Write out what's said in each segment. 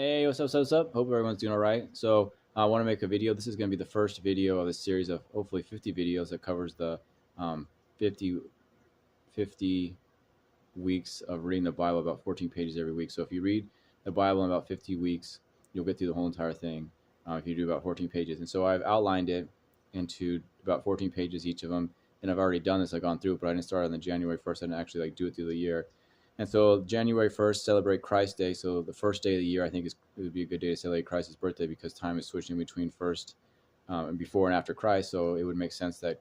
Hey, what's up? Hope everyone's doing all right. So I want to make a video. This is going to be the first video of a series of hopefully 50 videos that covers the um, 50, 50 weeks of reading the Bible, about 14 pages every week. So if you read the Bible in about 50 weeks, you'll get through the whole entire thing if you do about 14 pages. And so I've outlined it into about 14 pages each of them. And I've already done this. I've gone through it, but I didn't start on the January 1st. I didn't actually do it through the year. And so January 1st, celebrate Christ Day. So the first day of the year, I think it would be a good day to celebrate Christ's birthday because time is switching between first and before and after Christ. So it would make sense that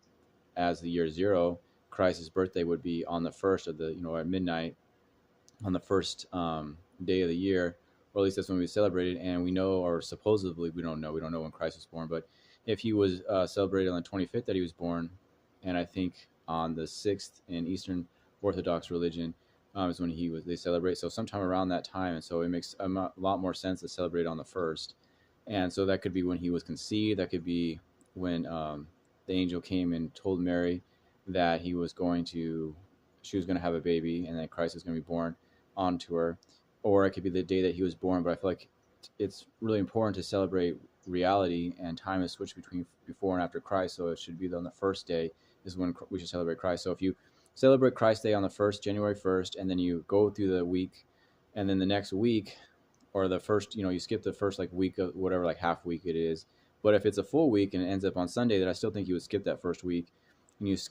as the year zero, Christ's birthday would be on the first of at midnight on the first day of the year, or at least that's when we celebrated. And we know, or supposedly, we don't know when Christ was born, but if he was celebrated on the 25th that he was born, and I think on the 6th in Eastern Orthodox religion is when they celebrate. So sometime around that time, and so it makes a lot more sense to celebrate on the first. And so that could be when he was conceived. That could be when the angel came and told Mary that she was going to have a baby, and that Christ was going to be born onto her. Or it could be the day that he was born. But I feel like it's really important to celebrate reality, and time is switched between before and after Christ. So it should be on the first day is when we should celebrate Christ. So if you celebrate Christ Day on the first, January 1st, and then you go through the week, and then the next week, or the first, you skip the first week of whatever, half week it is. But if it's a full week and it ends up on Sunday, then I still think you would skip that first week, and you just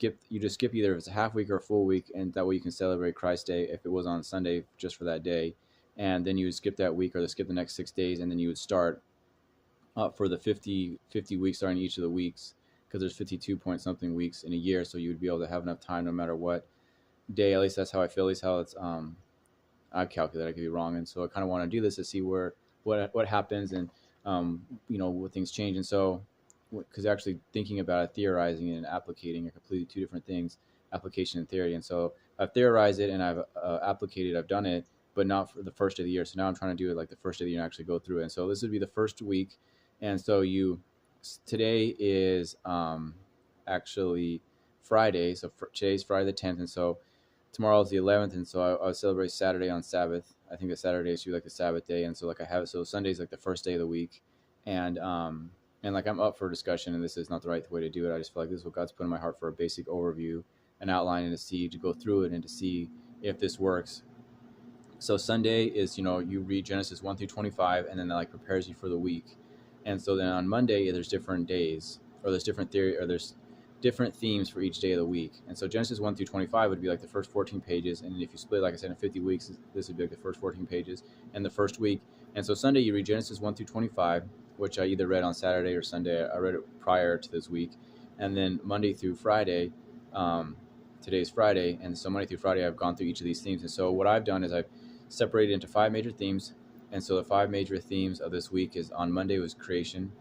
skip either if it's a half week or a full week, and that way you can celebrate Christ Day if it was on Sunday just for that day. And then you would skip that week, or skip the next 6 days, and then you would start for the 50 weeks starting each of the weeks, because there's 52 point something weeks in a year, so you would be able to have enough time no matter what day. At least that's how I feel. At least how it's I've calculated. I could be wrong, and so I kind of want to do this to see what happens, and what things change. And so, because actually thinking about it, theorizing and applicating are completely two different things, application and theory. And so I've theorized it and I've applicated, I've done it, but not for the first of the year. So now I'm trying to do it like the first of the year and actually go through it. And so this would be the first week. And so today is actually Friday. So today's Friday the 10th. And so tomorrow is the 11th. And so I'll celebrate Saturday on Sabbath. I think that Saturday should be like the Sabbath day. And so I have it. So Sunday's like the first day of the week. And I'm up for discussion, and this is not the right way to do it. I just feel like this is what God's put in my heart for a basic overview, an outline, and to go through it and to see if this works. So Sunday is, you read Genesis 1 through 25, and then that prepares you for the week. And so then on Monday, there's different days, or there's different theory, or there's different themes for each day of the week. And so Genesis 1 through 25 would be like the first 14 pages. And if you split, like I said, in 50 weeks, this would be like the first 14 pages and the first week. And so Sunday, you read Genesis 1 through 25, which I either read on Saturday or Sunday. I read it prior to this week. And then Monday through Friday, today's Friday. And so Monday through Friday, I've gone through each of these themes. And so what I've done is I've separated into 5 major themes. And so the 5 major themes of this week is on Monday was creation.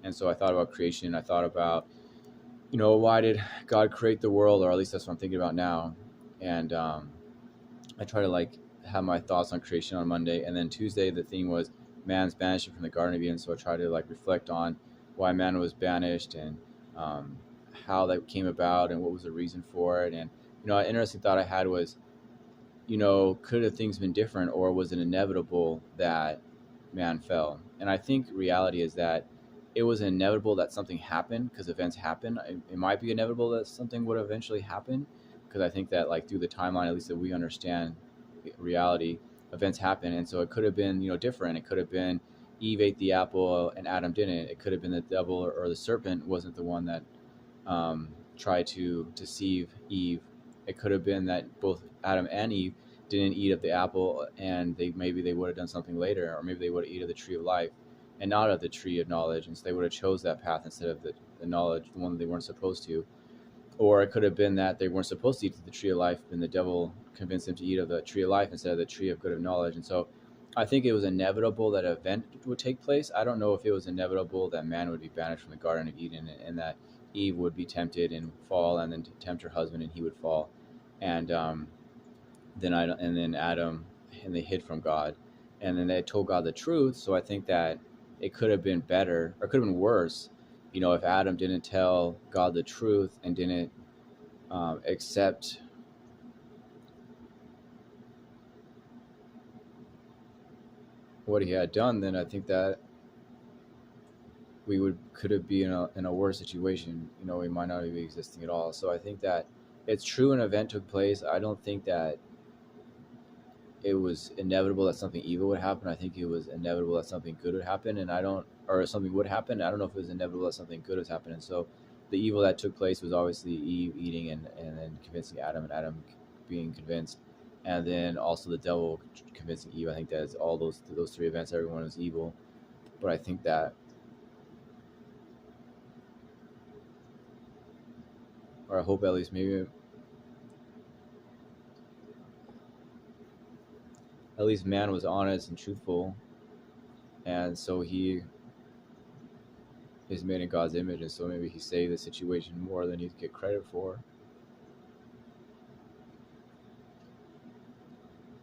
And so I thought about creation. I thought about, why did God create the world? Or at least that's what I'm thinking about now. And I try to have my thoughts on creation on Monday. And then Tuesday, the theme was man's banishment from the Garden of Eden. So I try to reflect on why man was banished, and how that came about and what was the reason for it. And, an interesting thought I had was, could have things been different, or was it inevitable that man fell? And I think reality is that it was inevitable that something happened, because events happen. It might be inevitable that something would eventually happen, because I think that through the timeline, at least that we understand reality, events happen. And so it could have been, different. It could have been Eve ate the apple and Adam didn't. It could have been the devil or the serpent wasn't the one that tried to deceive Eve. It could have been that both Adam and Eve didn't eat of the apple, and maybe they would have done something later, or maybe they would have eaten of the tree of life and not of the tree of knowledge, and so they would have chose that path instead of the knowledge, the one that they weren't supposed to. Or it could have been that they weren't supposed to eat of the tree of life, and the devil convinced them to eat of the tree of life instead of the tree of good of knowledge. And so I think it was inevitable that an event would take place. I don't know if it was inevitable that man would be banished from the Garden of Eden, and that Eve would be tempted and fall, and then tempt her husband and he would fall. And then Adam, and they hid from God, and then they told God the truth. So I think that it could have been better, or it could have been worse, if Adam didn't tell God the truth and didn't accept what he had done, then I think that we could have been in a worse situation. We might not be existing at all. So I think that it's true an event took place. I don't think that it was inevitable that something evil would happen. I think it was inevitable that something good would happen, or something would happen. I don't know if it was inevitable that something good was happening. So the evil that took place was obviously Eve eating and then convincing Adam, and Adam being convinced, and then also the devil convincing Eve. I think that's all those three events. Everyone was evil, but I think that, or I hope at least maybe at least man was honest and truthful, and so he is made in God's image, and so maybe he saved the situation more than he'd get credit for.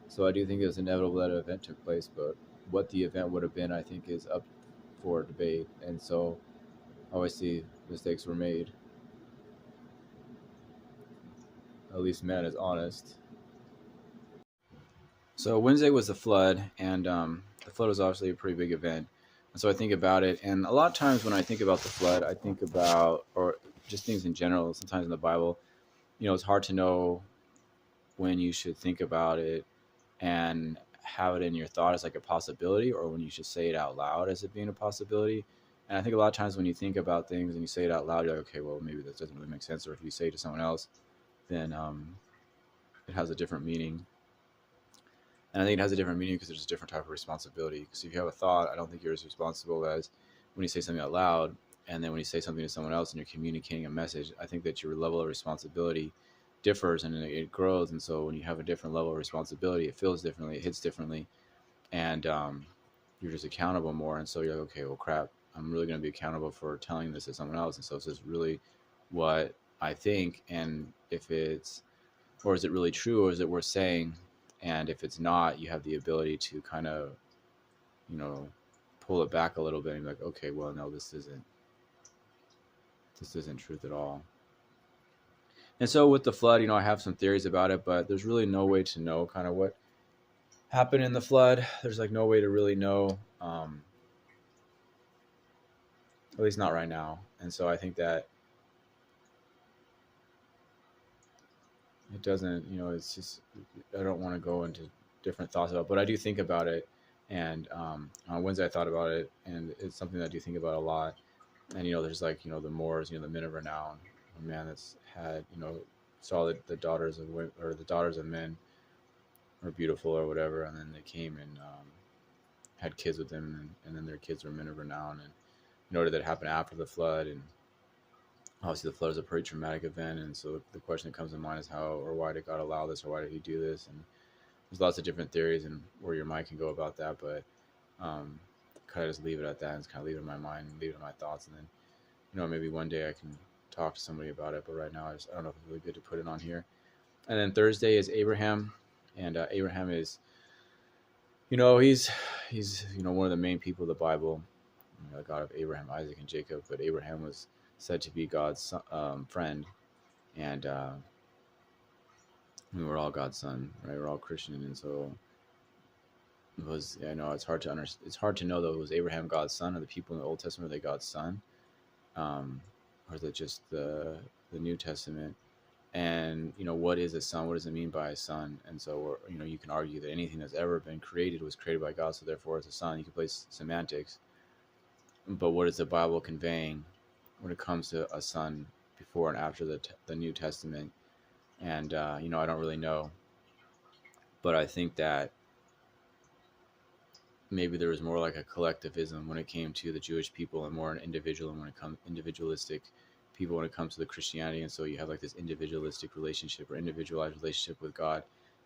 So I do think it was inevitable that an event took place, but what the event would have been, I think, is up for debate. And so obviously mistakes were made. At least man is honest. So Wednesday was the flood, and the flood was obviously a pretty big event. And so I think about it, and a lot of times when I think about the flood, I think about, or just things in general, sometimes in the Bible, it's hard to know when you should think about it and have it in your thought as like a possibility, or when you should say it out loud as it being a possibility. And I think a lot of times when you think about things and you say it out loud, you're like, okay, well, maybe that doesn't really make sense. Or if you say it to someone else, then it has a different meaning. And I think it has a different meaning because there's a different type of responsibility. Because if you have a thought, I don't think you're as responsible as when you say something out loud. And then when you say something to someone else and you're communicating a message, I think that your level of responsibility differs and it grows. And so when you have a different level of responsibility, it feels differently, it hits differently, and you're just accountable more. And so you're like, okay, well, crap, I'm really going to be accountable for telling this to someone else. And so is this really what I think? And if it's, or is it really true, or is it worth saying? And if it's not, you have the ability to kind of, pull it back a little bit and be like, okay, well, no, this isn't truth at all. And so with the flood, I have some theories about it, but there's really no way to know kind of what happened in the flood. There's like no way to really know, at least not right now. And so I think that it doesn't, it's just, I don't want to go into different thoughts about it, but I do think about it. And on Wednesday I thought about it, and it's something that I do think about a lot. And, there's like, the Moors, the men of renown, a man that's had, saw the daughters of women, or the daughters of men are beautiful or whatever. And then they came and had kids with them, and then their kids were men of renown. And noted that happened after the flood. And obviously the flood is a pretty traumatic event. And so the question that comes to mind is how, or why did God allow this, or why did he do this? And there's lots of different theories and where your mind can go about that. But kind of just leave it at that, and just kind of leave it in my mind and leave it in my thoughts. And then, maybe one day I can talk to somebody about it. But right now, I don't know if it's really good to put it on here. And then Thursday is Abraham. And Abraham is, he's one of the main people of the Bible, the God of Abraham, Isaac, and Jacob. But Abraham was said to be God's friend, and we're all God's son, right? We're all Christian, and so it was. It's hard to understand. It's hard to know though, was Abraham God's son, or the people in the Old Testament, are they God's son, or is it just the New Testament? And what is a son? What does it mean by a son? And so you can argue that anything that's ever been created was created by God, so therefore it's a son. You can play semantics, but what is the Bible conveying when it comes to a son before and after the New Testament? And I don't really know, but I think that maybe there was more like a collectivism when it came to the Jewish people, and more an individualistic people when it comes to the Christianity. And so you have like this individualistic relationship or individualized relationship with God,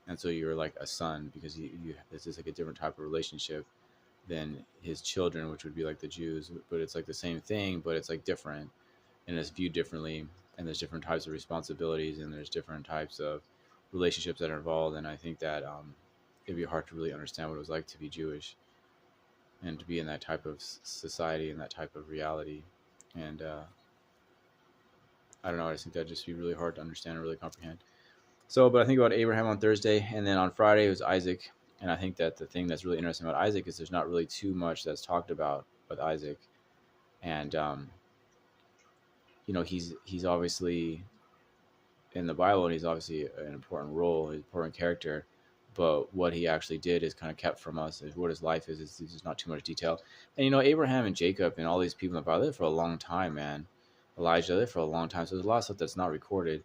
and so you're like a son because this is like a different type of relationship than his children, which would be like the Jews. But it's like the same thing, but it's like different, and it's viewed differently, and there's different types of responsibilities, and there's different types of relationships that are involved. And I think that it'd be hard to really understand what it was like to be Jewish and to be in that type of society and that type of reality. And I don't know, I just think that'd just be really hard to understand and really comprehend. So, but I think about Abraham on Thursday, and then on Friday it was Isaac. And I think that the thing that's really interesting about Isaac is there's not really too much that's talked about with Isaac. And he's obviously in the Bible, and he's obviously an important role, an important character. But what he actually did is kind of kept from us. What his life is there's not too much detail. And Abraham and Jacob and all these people in the Bible lived for a long time, man. Elijah lived for a long time. So there's a lot of stuff that's not recorded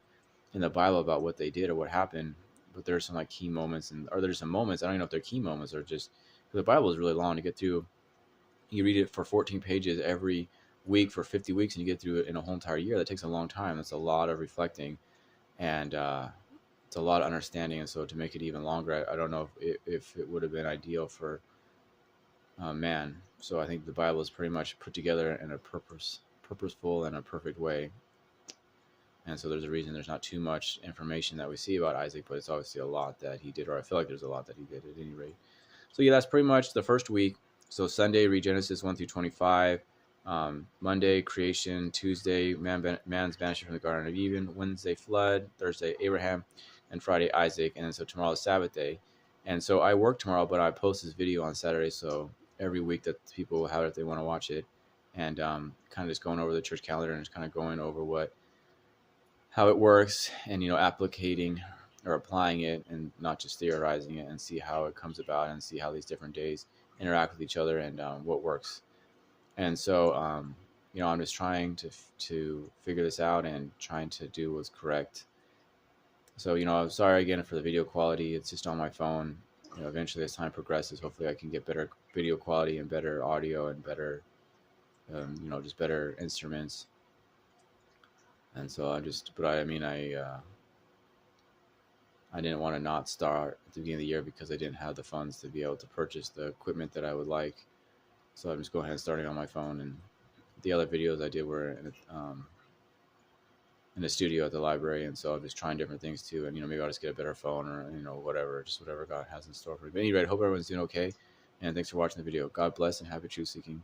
in the Bible about what they did or what happened. But there's some like key moments, or there's some moments. I don't even know if they're key moments or just because the Bible is really long to get through. You read it for 14 pages every week for 50 weeks, and you get through it in a whole entire year. That takes a long time. That's a lot of reflecting, and it's a lot of understanding. And so to make it even longer, I don't know if it would have been ideal for man. So I think the Bible is pretty much put together in a purposeful and a perfect way. And so there's a reason there's not too much information that we see about Isaac, but it's obviously a lot that he did, or I feel like there's a lot that he did at any rate. So yeah, that's pretty much the first week. So Sunday, read Genesis 1 through 25. Monday, creation. Tuesday, man's banishment from the Garden of Eden. Wednesday, flood. Thursday, Abraham. And Friday, Isaac. And then so tomorrow is Sabbath day. And so I work tomorrow, but I post this video on Saturday. So every week that people will have it if they want to watch it. And kind of just going over the church calendar and just kind of going over how it works, and applicating or applying it, and not just theorizing it, and see how it comes about, and see how these different days interact with each other, and what works. And so I'm just trying to figure this out and trying to do what's correct. So I'm sorry again for the video quality. It's just on my phone. Eventually as time progresses, hopefully I can get better video quality and better audio and better just better instruments. And so I didn't want to not start at the beginning of the year because I didn't have the funds to be able to purchase the equipment that I would like. So I'm just going ahead and starting on my phone. And the other videos I did were in the studio at the library. And so I'm just trying different things too. And, maybe I'll just get a better phone, or, whatever God has in store for me. But anyway, I hope everyone's doing okay. And thanks for watching the video. God bless and happy truth seeking.